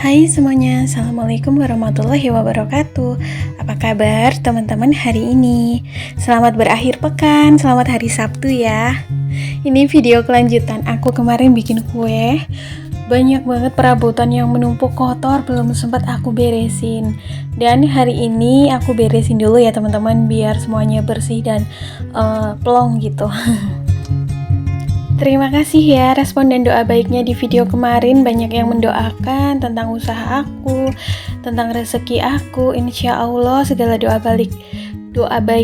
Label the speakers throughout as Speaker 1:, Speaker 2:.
Speaker 1: Hai semuanya, Assalamualaikum warahmatullahi wabarakatuh. Apa kabar teman-teman hari ini? Selamat berakhir pekan, selamat hari Sabtu ya. Ini video kelanjutan aku kemarin bikin kue. Banyak banget perabotan yang menumpuk kotor, belum sempat aku beresin. Dan hari ini aku beresin dulu ya teman-teman, biar semuanya bersih dan plong gitu. Terima kasih ya respon dan doa baiknya di video kemarin. Banyak yang mendoakan tentang usaha aku, tentang rezeki aku. Insya Allah segala doa baik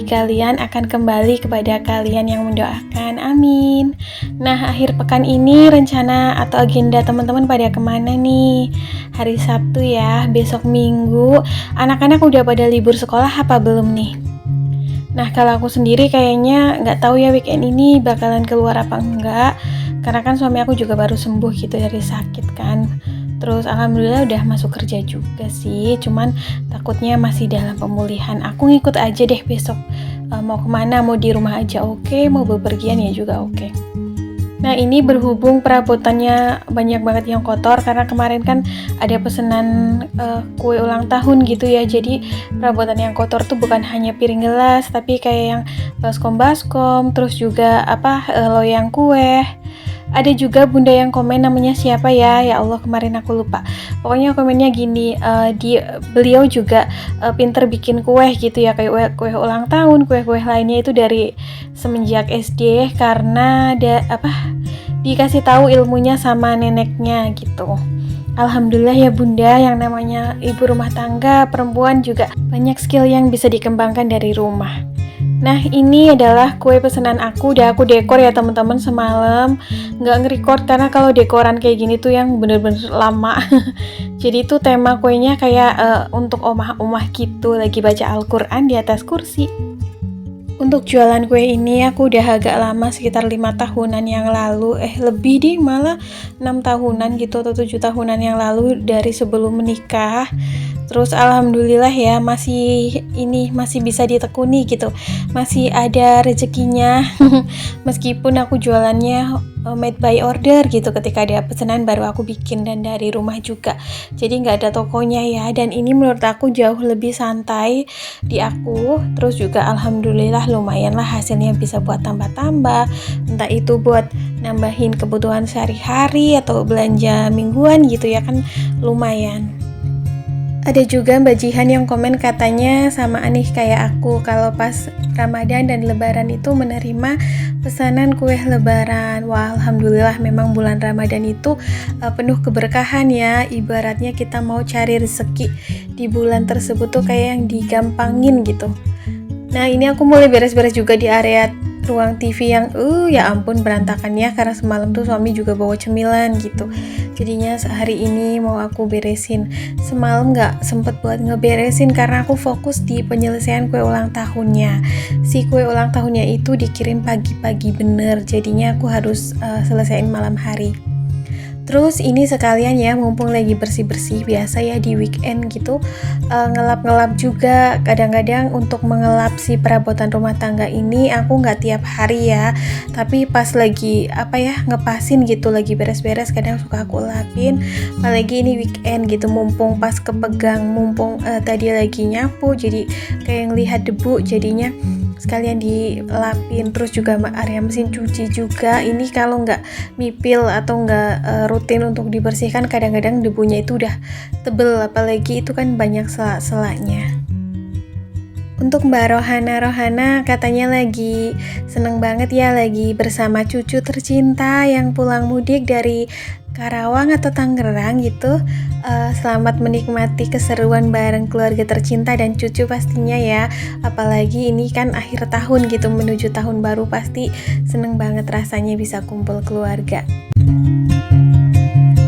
Speaker 1: kalian akan kembali kepada kalian yang mendoakan. Amin. Nah, akhir pekan ini rencana atau agenda teman-teman pada kemana nih? Hari Sabtu ya, besok Minggu. Anak-anak udah pada libur sekolah apa belum nih? Nah, kalau aku sendiri kayaknya nggak tahu ya weekend ini bakalan keluar apa enggak. Karena kan suami aku juga baru sembuh gitu dari sakit kan. Terus alhamdulillah udah masuk kerja juga sih. Cuman takutnya masih dalam pemulihan. Aku ngikut aja deh besok. Mau kemana, mau di rumah aja oke, mau bepergian ya juga oke. Nah, ini berhubung perabotannya banyak banget yang kotor karena kemarin kan ada pesanan kue ulang tahun gitu ya. Jadi perabotan yang kotor tuh bukan hanya piring gelas, tapi kayak yang baskom, terus juga loyang kue. Ada juga bunda yang komen, namanya siapa ya? Ya Allah, kemarin aku lupa. Pokoknya komennya gini, beliau juga pinter bikin kue gitu ya, kayak kue ulang tahun, kue-kue lainnya itu dari semenjak SD karena dikasih tahu ilmunya sama neneknya gitu. Alhamdulillah ya bunda, yang namanya ibu rumah tangga perempuan juga banyak skill yang bisa dikembangkan dari rumah. Nah, ini adalah kue pesanan aku, udah aku dekor ya teman-teman semalam. Nggak nge-record karena kalau dekoran kayak gini tuh yang bener-bener lama. Jadi tuh tema kuenya kayak untuk omah-omah gitu, lagi baca Al-Quran di atas kursi. Untuk jualan kue ini aku udah agak lama, sekitar 5 tahunan yang lalu, lebih deh, malah 6 tahunan gitu atau 7 tahunan yang lalu dari sebelum menikah. Terus alhamdulillah ya masih bisa ditekuni gitu, masih ada rezekinya. Meskipun aku jualannya made by order gitu, ketika ada pesanan baru aku bikin dan dari rumah juga, jadi nggak ada tokonya ya. Dan ini menurut aku jauh lebih santai di aku. Terus juga alhamdulillah lumayan lah hasilnya, bisa buat tambah-tambah, entah itu buat nambahin kebutuhan sehari-hari atau belanja mingguan gitu ya kan, lumayan. Ada juga Mbak Jihan yang komen katanya sama aneh kayak aku, kalau pas Ramadan dan Lebaran itu menerima pesanan kue Lebaran. Wah, alhamdulillah memang bulan Ramadan itu penuh keberkahan ya. Ibaratnya kita mau cari rezeki di bulan tersebut tuh kayak yang digampangin gitu. Nah, ini aku mulai beres-beres juga di area ruang TV yang ya ampun berantakan ya, karena semalam tuh suami juga bawa cemilan gitu. Jadinya hari ini mau aku beresin. Semalam gak sempet buat ngeberesin karena aku fokus di penyelesaian kue ulang tahunnya. Si kue ulang tahunnya itu dikirim pagi-pagi bener, jadinya aku harus selesaiin malam hari. Terus ini sekalian ya, mumpung lagi bersih-bersih, biasa ya di weekend gitu ngelap-ngelap juga. Kadang-kadang untuk mengelap si perabotan rumah tangga ini aku nggak tiap hari ya, tapi pas lagi ngepasin gitu, lagi beres-beres kadang suka aku lapin. Apalagi ini weekend gitu, mumpung pas kepegang, mumpung tadi lagi nyapu, jadi kayak ngelihat debu, jadinya sekalian dilapin. Terus juga area mesin cuci juga, ini kalau nggak mipil atau nggak rutin untuk dibersihkan, kadang-kadang debunya itu udah tebel, apalagi itu kan banyak selak-selaknya. Untuk Mbak Rohana katanya lagi seneng banget ya, lagi bersama cucu tercinta yang pulang mudik dari Karawang atau Tangerang gitu. Selamat menikmati keseruan bareng keluarga tercinta dan cucu pastinya ya. Apalagi ini kan akhir tahun gitu, menuju tahun baru, pasti seneng banget rasanya bisa kumpul keluarga.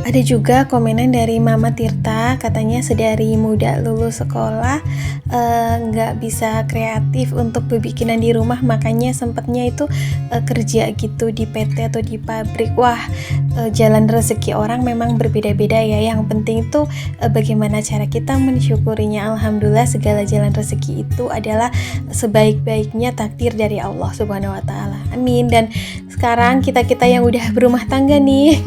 Speaker 1: Ada juga komenan dari Mama Tirta, katanya sedari muda lulus sekolah nggak bisa kreatif untuk bikinan di rumah, makanya sempatnya itu kerja gitu di PT atau di pabrik. Wah, jalan rezeki orang memang berbeda-beda ya. Yang penting itu bagaimana cara kita mensyukurinya. Alhamdulillah segala jalan rezeki itu adalah sebaik-baiknya takdir dari Allah Subhanahu wa taala. Amin. Dan sekarang kita yang udah berumah tangga nih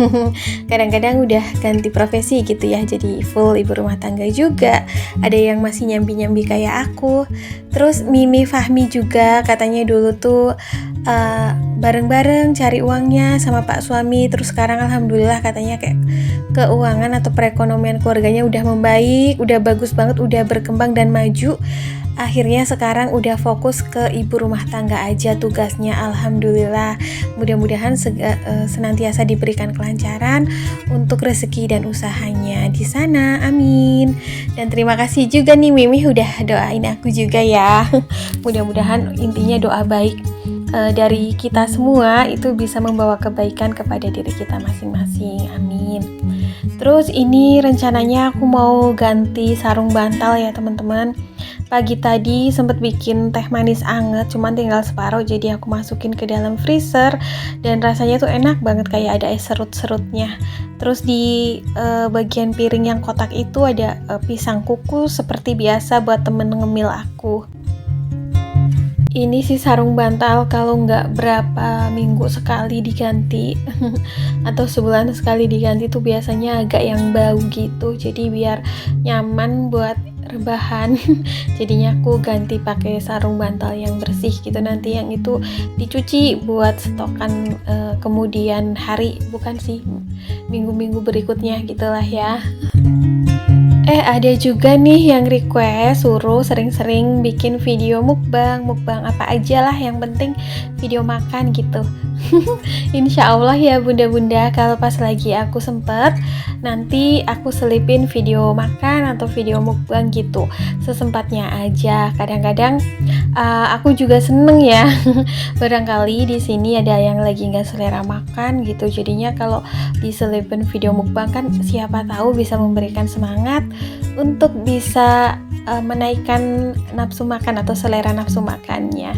Speaker 1: kadang-kadang udah udah ganti profesi gitu ya, jadi full ibu rumah tangga juga. Ada yang masih nyambi-nyambi kayak aku. Terus Mimi Fahmi juga katanya dulu tuh bareng-bareng cari uangnya sama pak suami. Terus sekarang alhamdulillah katanya kayak keuangan atau perekonomian keluarganya udah membaik, udah bagus banget, udah berkembang dan maju. Akhirnya sekarang udah fokus ke ibu rumah tangga aja tugasnya, alhamdulillah. Mudah-mudahan senantiasa diberikan kelancaran untuk rezeki dan usahanya di sana, amin. Dan terima kasih juga nih Mimi udah doain aku juga ya. Mudah-mudahan intinya doa baik dari kita semua itu bisa membawa kebaikan kepada diri kita masing-masing, amin. Terus ini rencananya aku mau ganti sarung bantal ya teman-teman. Pagi tadi sempat bikin teh manis anget, cuman tinggal separuh, jadi aku masukin ke dalam freezer dan rasanya tuh enak banget, kayak ada es serut-serutnya. Terus di bagian piring yang kotak itu ada pisang kukus seperti biasa buat temen ngemil aku. Ini sih sarung bantal kalau nggak berapa minggu sekali diganti atau sebulan sekali diganti tuh biasanya agak yang bau gitu, jadi biar nyaman buat rebahan jadinya aku ganti pakai sarung bantal yang bersih gitu, nanti yang itu dicuci buat stokan kemudian hari, bukan sih minggu-minggu berikutnya gitulah ya. Ada juga nih yang request suruh sering-sering bikin video mukbang apa aja lah, yang penting video makan gitu. Insya Allah ya bunda-bunda, kalau pas lagi aku sempet nanti aku selipin video makan atau video mukbang gitu, sesempatnya aja. Kadang-kadang aku juga seneng ya barangkali di sini ada yang lagi nggak selera makan gitu, jadinya kalau diselipin video mukbang kan siapa tahu bisa memberikan semangat untuk bisa menaikkan nafsu makan atau selera nafsu makannya.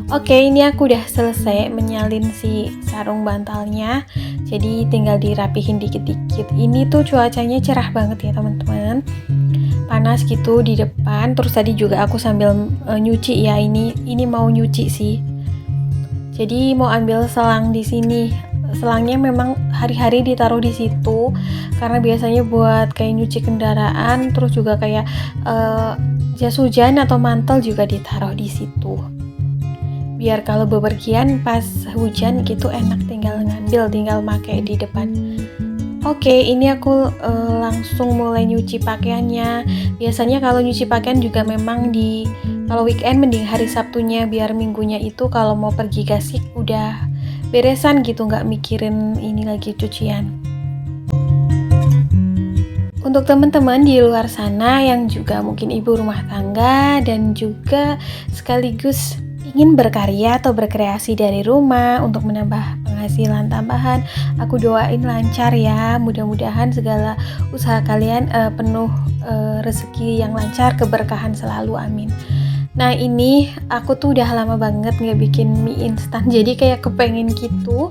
Speaker 1: Oke, ini aku udah selesai menyalin si sarung bantalnya, jadi tinggal dirapihin dikit-dikit. Ini tuh cuacanya cerah banget ya teman-teman, panas gitu di depan. Terus tadi juga aku sambil nyuci ya, ini mau nyuci sih, jadi mau ambil selang di sini. Selangnya memang hari-hari ditaruh di situ karena biasanya buat kayak nyuci kendaraan, terus juga kayak jas hujan atau mantel juga ditaruh di situ. Biar kalau bepergian pas hujan gitu enak tinggal ngambil, tinggal pakai di depan. Oke, ini aku langsung mulai nyuci pakaiannya. Biasanya kalau nyuci pakaian juga memang kalau weekend mending hari Sabtunya, biar minggunya itu kalau mau pergi gasik udah beresan gitu, nggak mikirin ini lagi cucian. Untuk teman-teman di luar sana yang juga mungkin ibu rumah tangga dan juga sekaligus ingin berkarya atau berkreasi dari rumah untuk menambah penghasilan tambahan, aku doain lancar ya. Mudah-mudahan segala usaha kalian penuh rezeki yang lancar, keberkahan selalu, amin. Nah ini aku tuh udah lama banget nggak bikin mie instan, jadi kayak kepengen gitu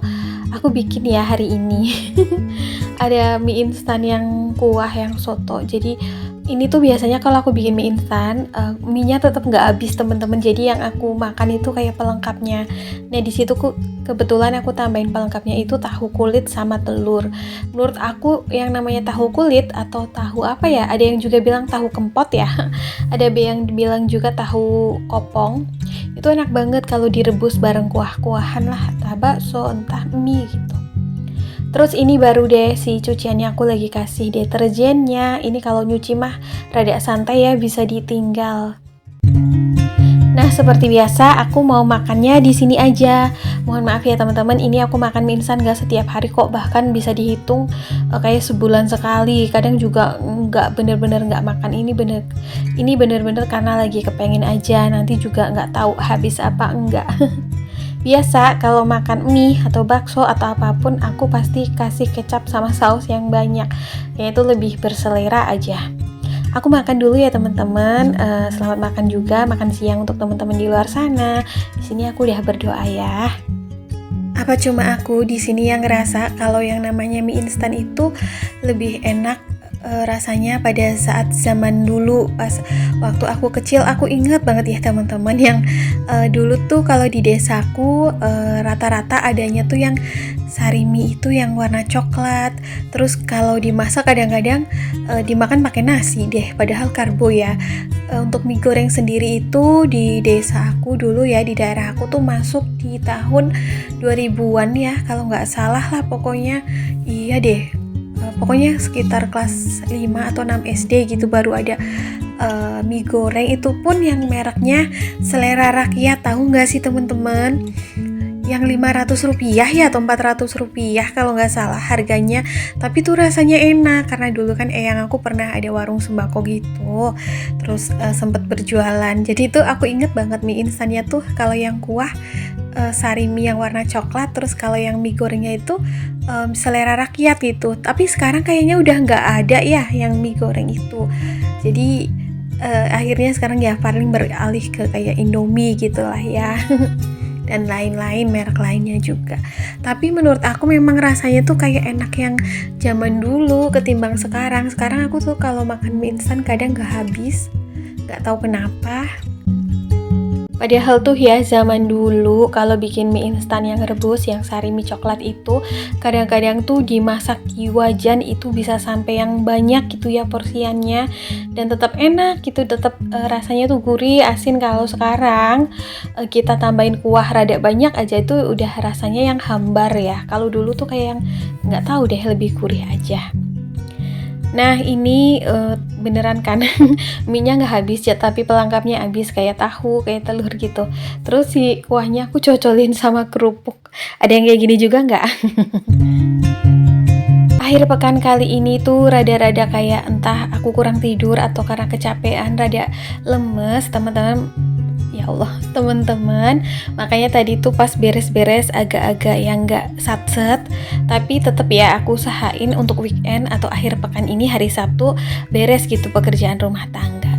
Speaker 1: aku bikin ya hari ini. Ada mie instan yang kuah, yang soto. Jadi ini tuh biasanya kalau aku bikin mie instan, mie-nya tetap nggak habis temen-temen. Jadi yang aku makan itu kayak pelengkapnya. Nah di situ kebetulan aku tambahin pelengkapnya itu tahu kulit sama telur. Menurut aku yang namanya tahu kulit atau tahu apa ya? Ada yang juga bilang tahu kempot ya. Ada yang bilang juga tahu kopong. Itu enak banget kalau direbus bareng kuah-kuahan lah, entah bakso, entah mie gitu. Terus ini baru deh si cuciannya aku lagi kasih deterjennya. Ini kalau nyuci mah rada santai ya, bisa ditinggal. Nah seperti biasa aku mau makannya di sini aja. Mohon maaf ya teman-teman, ini aku makan mie instan gak setiap hari kok, bahkan bisa dihitung kayak sebulan sekali. Kadang juga nggak bener-bener nggak makan. Ini bener-bener karena lagi kepengen aja. Nanti juga nggak tahu habis apa enggak. Biasa kalau makan mie atau bakso atau apapun aku pasti kasih kecap sama saus yang banyak, yaitu lebih berselera aja. Aku makan dulu ya teman-teman. Selamat makan juga, makan siang untuk teman-teman di luar sana. Di sini aku udah berdoa ya. Apa cuma aku di sini yang ngerasa kalau yang namanya mie instan itu lebih enak rasanya pada saat zaman dulu pas waktu aku kecil. Aku inget banget ya teman-teman yang dulu tuh kalau di desaku rata-rata adanya tuh yang sarimi itu yang warna coklat. Terus kalau dimasak kadang-kadang dimakan pakai nasi deh, padahal karbo ya. Untuk mie goreng sendiri itu di desa aku dulu ya, di daerah aku tuh masuk di tahun 2000-an ya, kalau nggak salah lah pokoknya. Iya deh, pokoknya sekitar kelas 5 atau 6 SD gitu baru ada mie goreng, itu pun yang mereknya Selera Rakyat. Tahu nggak sih teman-teman? Yang Rp500 ya atau Rp400 kalau nggak salah harganya, tapi tuh rasanya enak karena dulu kan eyang aku pernah ada warung sembako gitu, terus sempet berjualan. Jadi tuh aku inget banget mie instannya tuh kalau yang kuah sari mie yang warna coklat, terus kalau yang mie gorengnya itu Selera Rakyat gitu. Tapi sekarang kayaknya udah nggak ada ya yang mie goreng itu, jadi akhirnya sekarang ya paling beralih ke kayak Indomie gitu lah ya. Dan lain-lain merek lainnya juga. Tapi menurut aku memang rasanya tuh kayak enak yang zaman dulu ketimbang sekarang. Sekarang aku tuh kalau makan mie instan kadang gak habis, gak tahu kenapa. Padahal tuh ya zaman dulu kalau bikin mie instan yang rebus, yang sari mie coklat itu kadang-kadang tuh dimasak di wajan itu bisa sampai yang banyak gitu ya porsiannya, dan tetap enak gitu, tetap rasanya tuh gurih, asin. Kalau sekarang kita tambahin kuah rada banyak aja itu udah rasanya yang hambar ya. Kalau dulu tuh kayak yang nggak tahu deh, lebih gurih aja. Nah ini beneran kan mie-nya nggak habis ya, tapi pelengkapnya habis kayak tahu, kayak telur gitu. Terus si kuahnya aku cocolin sama kerupuk. Ada yang kayak gini juga nggak? Akhir pekan kali ini tuh rada-rada kayak entah aku kurang tidur atau karena kecapean, rada lemes teman-teman. Ya Allah teman-teman, makanya tadi tuh pas beres-beres agak-agak yang gak satset, tapi tetap ya aku usahain untuk weekend atau akhir pekan ini hari Sabtu beres gitu pekerjaan rumah tangga.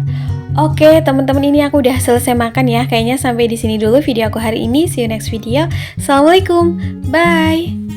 Speaker 1: Oke teman-teman, ini aku udah selesai makan ya. Kayaknya sampai di sini dulu video aku hari ini. See you next video. Assalamualaikum, bye.